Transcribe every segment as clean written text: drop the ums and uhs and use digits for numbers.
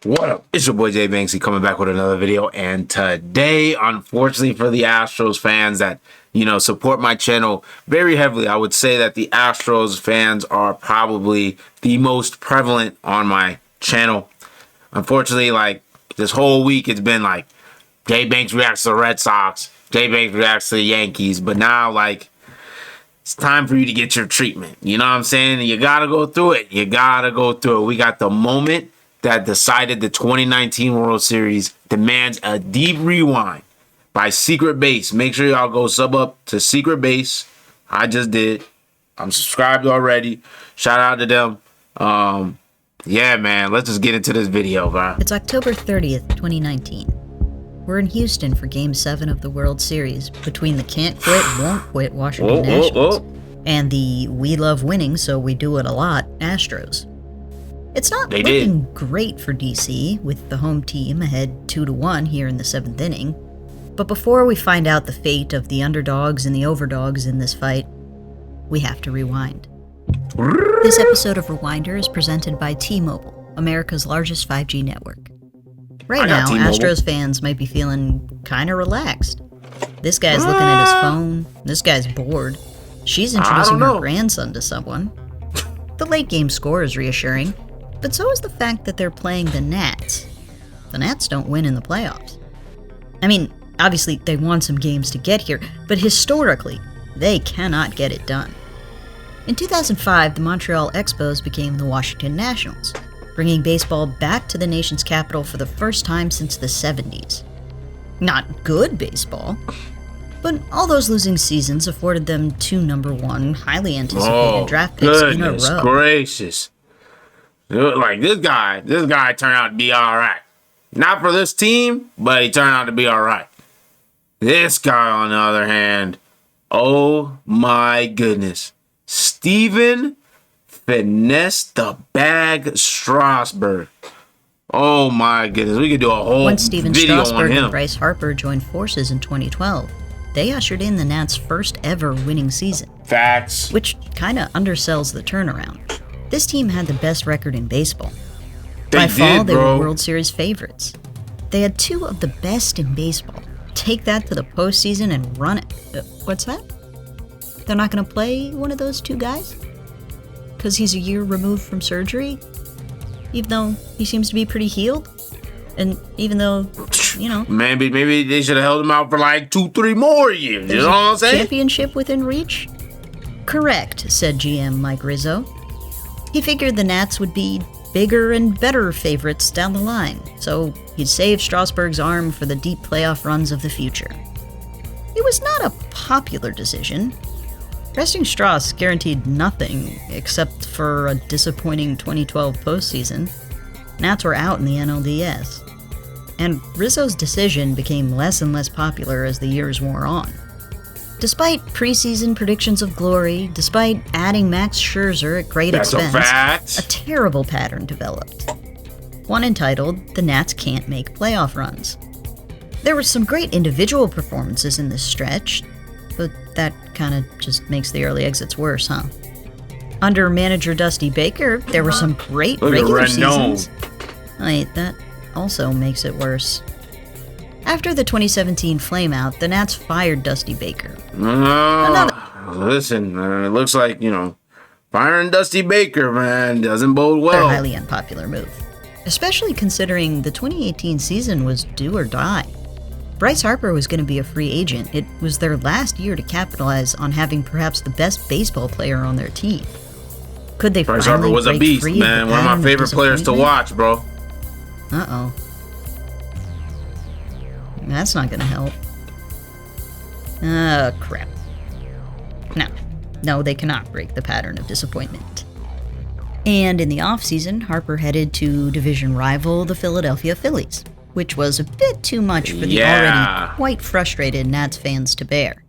What up? It's your boy Jay Banksy coming back with another video. And today, unfortunately for the Astros fans that, support my channel very heavily, I would say that the Astros fans are probably the most prevalent on my channel. Unfortunately, like this whole week, it's been like Jay Banks reacts to the Red Sox, Jay Banks reacts to the Yankees. But now, like, it's time for you to get your treatment. You know what I'm saying? You got to go through it. You got to go through it. We got the moment that decided the 2019 World Series demands a deep rewind by Secret Base. Make sure y'all go sub up to Secret Base. I just did. I'm subscribed already. Shout out to them. Yeah, man. Let's just get into this video, bro. It's October 30th, 2019. We're in Houston for Game 7 of the World Series between the can't quit, won't quit Washington Nationals and the we love winning so we do it a lot Astros. It's not looking great for DC, with the home team ahead 2-1 here in the 7th inning. But before we find out the fate of the underdogs and the overdogs in this fight, we have to rewind. This episode of Rewinder is presented by T-Mobile, America's largest 5G network. Right now, Astros fans might be feeling kinda relaxed. This guy's looking at his phone, this guy's bored. She's introducing her grandson to someone. The late game score is reassuring. But so is the fact that they're playing the Nats. The Nats don't win in the playoffs. I mean, obviously they won some games to get here, but historically, they cannot get it done. In 2005, the Montreal Expos became the Washington Nationals, bringing baseball back to the nation's capital for the first time since the 70s. Not good baseball, but all those losing seasons afforded them 2 #1 highly anticipated draft picks in a row. Goodness gracious. Like, this guy turned out to be all right. Not for this team, but he turned out to be all right. This guy, on the other hand, oh my goodness. Steven Finesse the Bag Strasburg. Oh my goodness. We could do a whole Once Steven video Strasburg on him. and Bryce Harper joined forces in 2012, they ushered in the Nats' first ever winning season. Facts. Which kinda undersells the turnaround. This team had the best record in baseball. By fall, they were World Series favorites. They had 2 of the best in baseball. Take that to the postseason and run it. What's that? They're not going to play one of those 2 guys? Because he's a year removed from surgery? Even though he seems to be pretty healed? And even though, Maybe they should have held him out for like 2-3 more years. You know what I'm saying? Championship within reach? Correct, said GM Mike Rizzo. He figured the Nats would be bigger and better favorites down the line, so he'd save Strasburg's arm for the deep playoff runs of the future. It was not a popular decision. Resting Strauss guaranteed nothing except for a disappointing 2012 postseason. Nats were out in the NLDS. And Rizzo's decision became less and less popular as the years wore on. Despite preseason predictions of glory, despite adding Max Scherzer at great expense, a terrible pattern developed. One entitled, "The Nats Can't Make Playoff Runs." There were some great individual performances in this stretch, but that kinda just makes the early exits worse, huh? Under manager Dusty Baker, there were some great regular seasons. Wait, that also makes it worse. After the 2017 flameout, the Nats fired Dusty Baker. Listen, it looks like, firing Dusty Baker, man, doesn't bode well. A highly unpopular move, especially considering the 2018 season was do or die. Bryce Harper was going to be a free agent. It was their last year to capitalize on having perhaps the best baseball player on their team. Could they Bryce finally Harper was a break beast, free man. One of my favorite players to watch, bro. Uh-oh. That's not gonna help. Crap. No, they cannot break the pattern of disappointment. And in the offseason, Harper headed to division rival the Philadelphia Phillies, which was a bit too much for the already quite frustrated Nats fans to bear.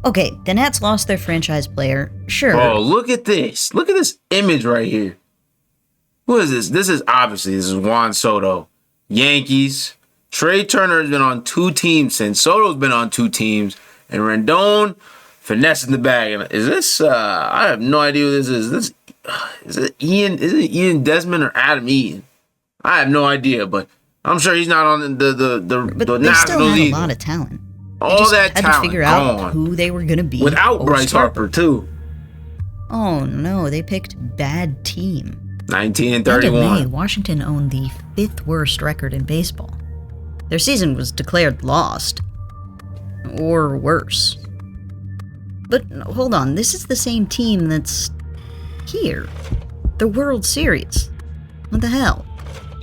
Okay, the Nats lost their franchise player, sure. Oh, look at this. Look at this image right here. Who is this? This is Juan Soto. Yankees. Trey Turner has been on 2 teams since Soto's been on 2 teams, and Rendon finessing the bag. Is this? I have no idea who this is. Is it Ian? Is it Ian Desmond or Adam Ian? I have no idea, but I'm sure he's not on the But they National still had League. a lot of talent. They All just that had talent to figure gone. out who they were going to be. Without Bryce Harper, too. Oh no, they picked bad team. 19 and End of May, 31. Washington owned the 5th worst record in baseball. Their season was declared lost. Or worse. But hold on, this is the same team that's here. The World Series. What the hell?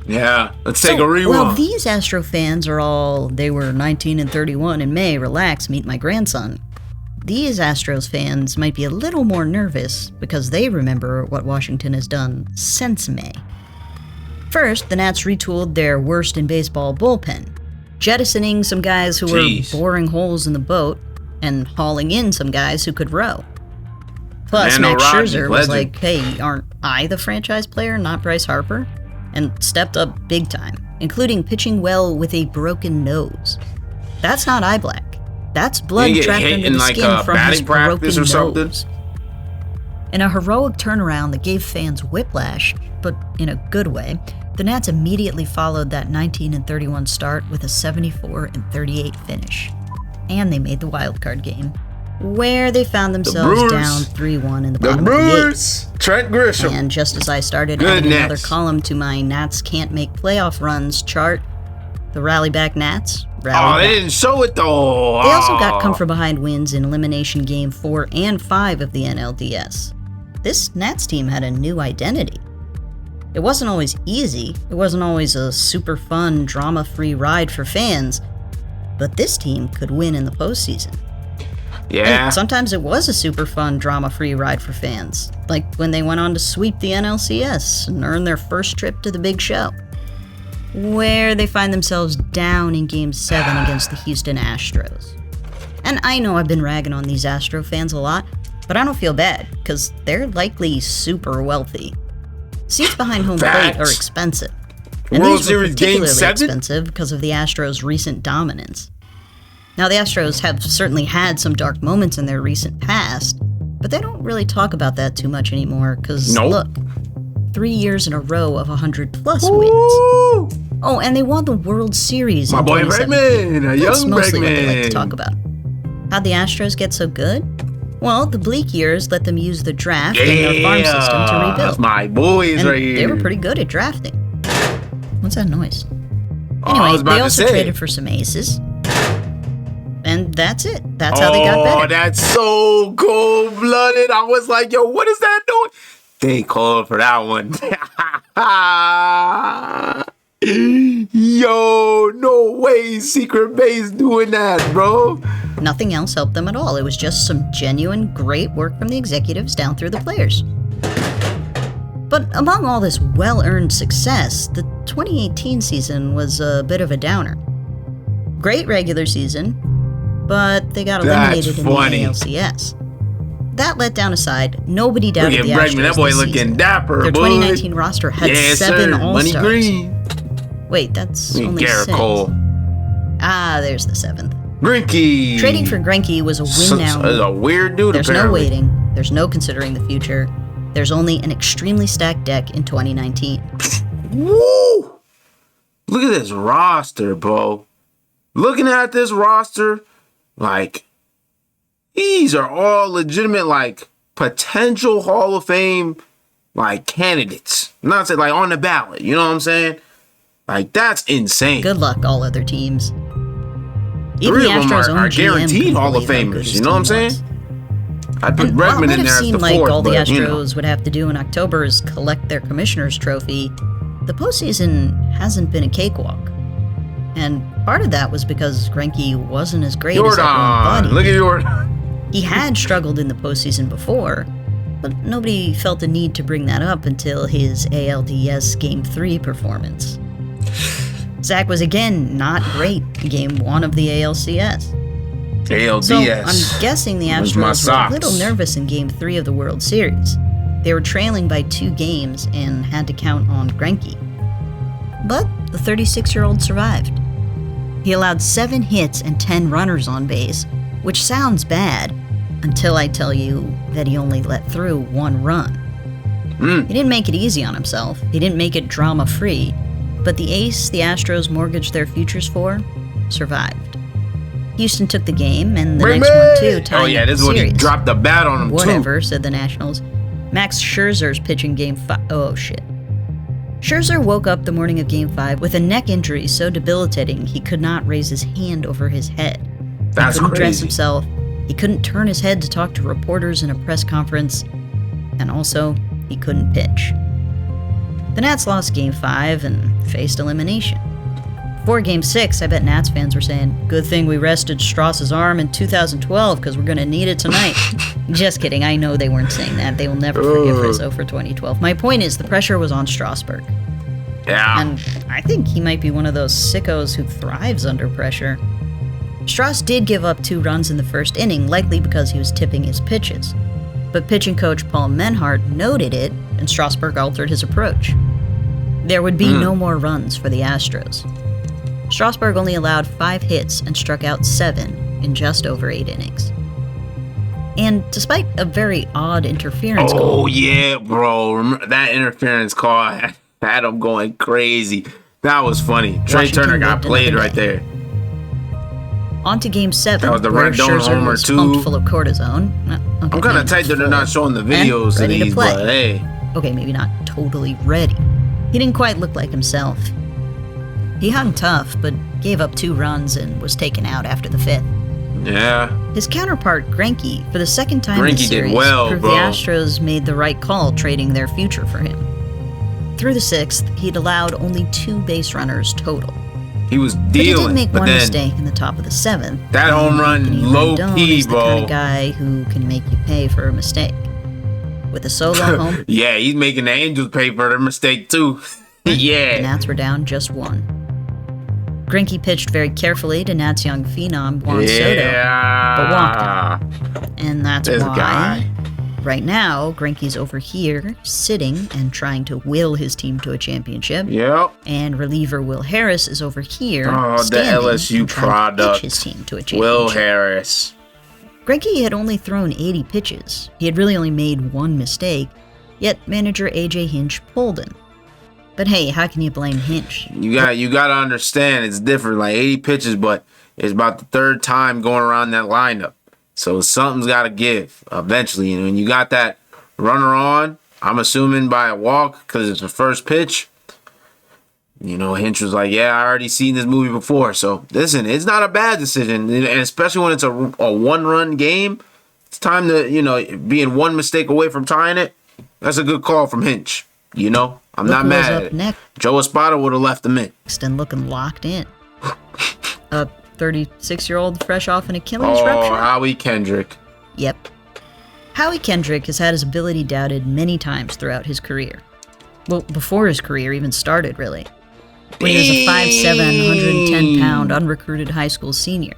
Yeah, let's take a rewind. Well, these Astro fans are all, they were 19 and 31 in May, relax, meet my grandson. These Astros fans might be a little more nervous because they remember what Washington has done since May. First, the Nats retooled their worst in baseball bullpen, jettisoning some guys who were boring holes in the boat and hauling in some guys who could row. Plus, Max Scherzer was like, hey, aren't I the franchise player, not Bryce Harper? And stepped up big time, including pitching well with a broken nose. That's not eye black. That's blood trapped under the skin from his broken nose. In a heroic turnaround that gave fans whiplash, but in a good way, the Nats immediately followed that 19 and 31 start with a 74 and 38 finish. And they made the wild card game, where they found themselves down 3-1 in the bottom of the 8th. Trent Grisham. And just as I started adding another column to my Nats can't make playoff runs chart, the rally back Nats rallied they didn't show it though. They also got come from behind wins in elimination game 4 and 5 of the NLDS. This Nats team had a new identity. It wasn't always easy, it wasn't always a super fun, drama-free ride for fans, but this team could win in the postseason. Yeah. And sometimes it was a super fun, drama-free ride for fans, like when they went on to sweep the NLCS and earn their first trip to the big show, where they find themselves down in Game 7 against the Houston Astros. And I know I've been ragging on these Astro fans a lot, but I don't feel bad, because they're likely super wealthy. Seats behind home plate are expensive. And World these were Series Game particularly 7? expensive because of the Astros' recent dominance. Now, the Astros have certainly had some dark moments in their recent past, but they don't really talk about that too much anymore, because look, 3 years in a row of 100-plus wins. Oh, and they won the World Series in 2017. That's mostly what they like to talk about. How'd the Astros get so good? Well, the bleak years let them use the draft and their farm system to rebuild. My boys and right here. They were pretty good at drafting. What's that noise? Anyway, they also traded for some aces. And that's it. That's how they got better. Oh, that's so cold-blooded. I was like, yo, what is that doing? They called for that one. Yo, no way Secret Base doing that, bro. Nothing else helped them at all. It was just some genuine, great work from the executives down through the players. But among all this well-earned success, the 2018 season was a bit of a downer. Great regular season, but they got eliminated in the ALCS. That letdown aside, nobody doubted the Astros that boy this looking season. dapper, Their boy. 2019 roster had 7 All-Stars. Money Green. Wait, that's only Garrett 6. Cole. Ah, there's the 7th. Greinke. Trading for Greinke was a win now. Is a weird dude, There's apparently. no waiting. There's no considering the future. There's only an extremely stacked deck in 2019. Woo! Look at this roster, bro. Looking at this roster, like, these are all legitimate, like, potential Hall of Fame, like, candidates. Not saying, like, on the ballot. You know what I'm saying? Like, that's insane. Good luck, all other teams. Even the Astros are guaranteed Hall of Famers. You know what I'm saying? I'd put Bregman in there as the fourth. Like all the but, Astros would have to do in October is collect their commissioner's trophy. The postseason hasn't been a cakewalk. And part of that was because Greinke wasn't as great as everyone thought he Look at did. Jordan. He had struggled in the postseason before, but nobody felt the need to bring that up until his ALDS Game 3 performance. Zach was again not great in Game 1 of the ALCS. ALDS. So I'm guessing the Astros were a little nervous in Game 3 of the World Series. They were trailing by 2 games and had to count on Greinke. But the 36-year-old survived. He allowed 7 hits and 10 runners on base, which sounds bad until I tell you that he only let through 1 run. He didn't make it easy on himself. He didn't make it drama-free. But the ace the Astros mortgaged their futures for survived. Houston took the game, and the next one too, tying Oh yeah, up this the is when he series. dropped the bat on him Whatever, too. said the Nationals. Max Scherzer's pitching Game 5. Oh shit. Scherzer woke up the morning of Game 5 with a neck injury so debilitating he could not raise his hand over his head. That's He couldn't dress crazy. himself. He couldn't turn his head to talk to reporters in a press conference. And also, he couldn't pitch. The Nats lost Game 5 and faced elimination. Before Game 6, I bet Nats fans were saying, good thing we rested Stras's arm in 2012 because we're going to need it tonight. Just kidding, I know they weren't saying that. They will never forgive Rizzo for 2012. My point is, the pressure was on Strasburg. Yeah. And I think he might be one of those sickos who thrives under pressure. Stras did give up 2 runs in the first inning, likely because he was tipping his pitches. But pitching coach Paul Menhart noted it, and Strasburg altered his approach. There would be no more runs for the Astros. Strasburg only allowed 5 hits and struck out 7 in just over 8 innings. And despite a very odd interference Oh call, yeah, bro. Remember that interference call had him going crazy. That was funny. Trey Washington Turner got lived played another right day. there. On to Game 7, That was the where Rendon Scherzer homer was too. pumped full of cortisone. Okay, I'm kind of maybe tight that they're full. not showing the And videos of ready to these, play. but hey. Okay, maybe not totally ready. He didn't quite look like himself. He hung tough, but gave up 2 runs and was taken out after the 5th. Yeah. His counterpart, Greinke, for the second time Greinke this did series, well, proved bro. the Astros made the right call trading their future for him. Through the 6th, he'd allowed only 2 base runners total. He was But he did dealing, make but one then mistake in the top of the 7th. that home run, Anthony low Rendon key, is the kind bro. of guy who can make you pay for a mistake. With a solo home, Yeah, he's making the Angels pay for their mistake too. the Yeah. Nats were down just 1. Greinke pitched very carefully to Nats young phenom Juan Yeah. Soto, and that's This why guy. right now Greinke's over here sitting and trying to will his team to a championship, Yep. and reliever Will Harris is over here Oh, the standing LSU and trying to product. pitch his team to a championship. Will Harris. Greinke had only thrown 80 pitches. He had really only made 1 mistake, yet manager AJ Hinch pulled him. But hey, how can you blame Hinch? You got to understand it's different. Like 80 pitches, but it's about the 3rd time going around that lineup. So something's got to give eventually. And when you got that runner on, I'm assuming by a walk because it's the first pitch. You know, Hinch was like, yeah, I already seen this movie before. So listen, it's not a bad decision. And especially when it's a 1-run game, it's time to, being 1 mistake away from tying it. That's a good call from Hinch. You know, I'm Look not who was mad up at it. next Joe Espada would have left him in. and looking locked in. A 36-year-old fresh off an Achilles Oh, rupture? Howie Kendrick. Yep. Howie Kendrick has had his ability doubted many times throughout his career. Well, before his career even started, really. When he was a 5'7", 110-pound, unrecruited high school senior.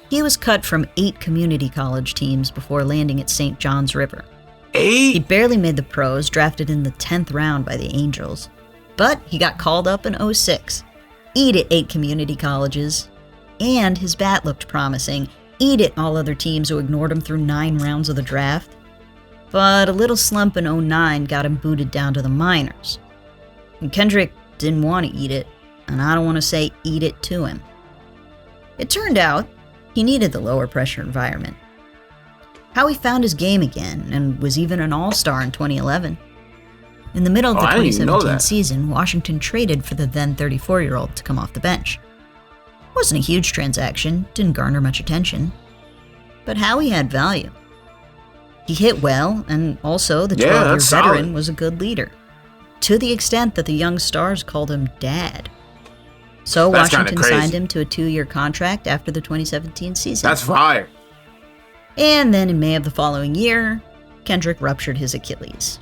He was cut from 8 community college teams before landing at St. John's River. He 8? barely made the pros, drafted in the 10th round by the Angels. But he got called up in 06. Eat it, 8 community colleges. And his bat looked promising. Eat it, all other teams who ignored him through 9 rounds of the draft. But a little slump in 09 got him booted down to the minors. And Kendrick didn't want to eat it, and I don't want to say eat it to him. It turned out he needed the lower pressure environment. Howie found his game again and was even an all-star in 2011. In the middle of the I didn't even know 2017 that. season, Washington traded for the then 34-year-old to come off the bench. Wasn't a huge transaction, didn't garner much attention, but Howie had value. He hit well, and also the 12-year that's veteran solid. was a good leader, to the extent that the young stars called him Dad. So That's kinda Washington crazy. signed him to a 2-year contract after the 2017 season. That's fire. And then in May of the following year, Kendrick ruptured his Achilles.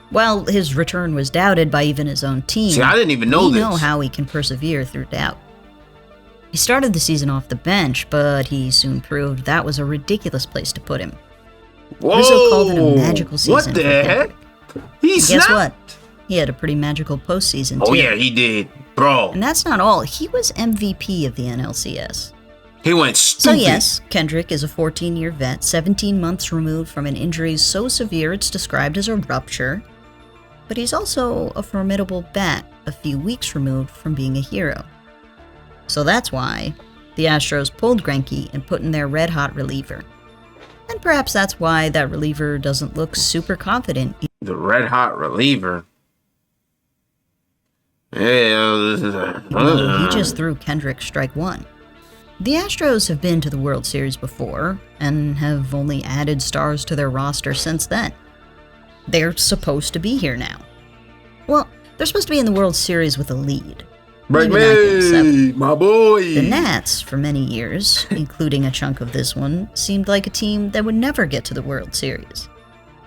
While his return was doubted by even his own team, See, I didn't even know we this. know how he can persevere through doubt. He started the season off the bench, but he soon proved that was a ridiculous place to put him. Whoa. Rizzo called it a magical season What for the heck? Kendrick. He Guess snapped. what? He had a pretty magical postseason, Oh too. yeah, he did, bro. And that's not all. He was MVP of the NLCS. He went So stupid. yes, Kendrick is a 14-year vet, 17 months removed from an injury so severe it's described as a rupture. but he's also a formidable bat a few weeks removed from being a hero. So that's why the Astros pulled Greinke and put in their red-hot reliever. And perhaps that's why that reliever doesn't look super confident. The red-hot reliever? Yeah. He just threw Kendrick strike one. The Astros have been to the World Series before, and have only added stars to their roster since then. They're supposed to be here now. Well, they're supposed to be in the World Series with a lead. Break me, my boy! The Nats, for many years, including a chunk of this one, seemed like a team that would never get to the World Series.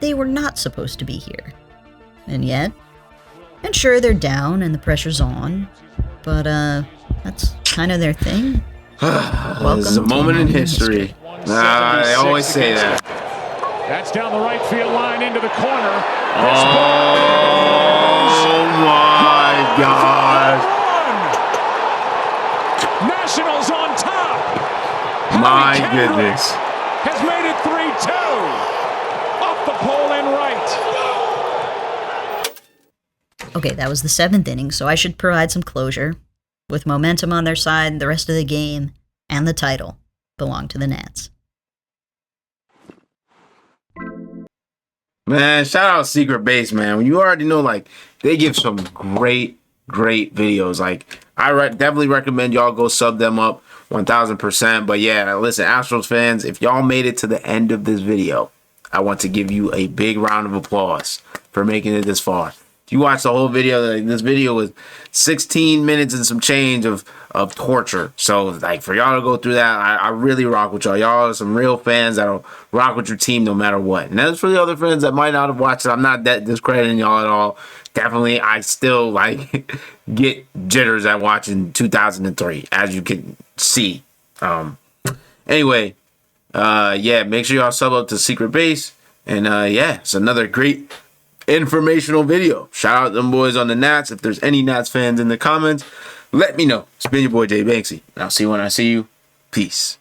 They were not supposed to be here. And yet, and sure, they're down and the pressure's on, but that's kind of their thing. This is a moment in history. I always say that. That's down the right field line into the corner. Oh my God! Nationals on top. My goodness. Has made it 3-2. Off the pole and right. Okay, that was the 7th inning, so I should provide some closure. With momentum on their side, the rest of the game and the title belong to the Nats. Man, shout out Secret Base, man. When you already know, like, they give some great videos. Like, I definitely recommend y'all go sub them up 1000%. But yeah, listen, Astros fans, if y'all made it to the end of this video, I want to give you a big round of applause for making it this far. If you watch the whole video, like, this video was 16 minutes and some change of torture. So, like, for y'all to go through that, I really rock with y'all. Y'all are some real fans that'll rock with your team no matter what. And as for the other fans that might not have watched it, I'm not discrediting y'all at all. Definitely, I still, like, get jitters at watching 2003, as you can see. Anyway, yeah, make sure y'all sub up to Secret Base. And, yeah, it's another great informational video. Shout out them boys on the Nats. If there's any Nats fans in the comments, let me know. It's been your boy Jay Banksy, and I'll see you when I see you. Peace.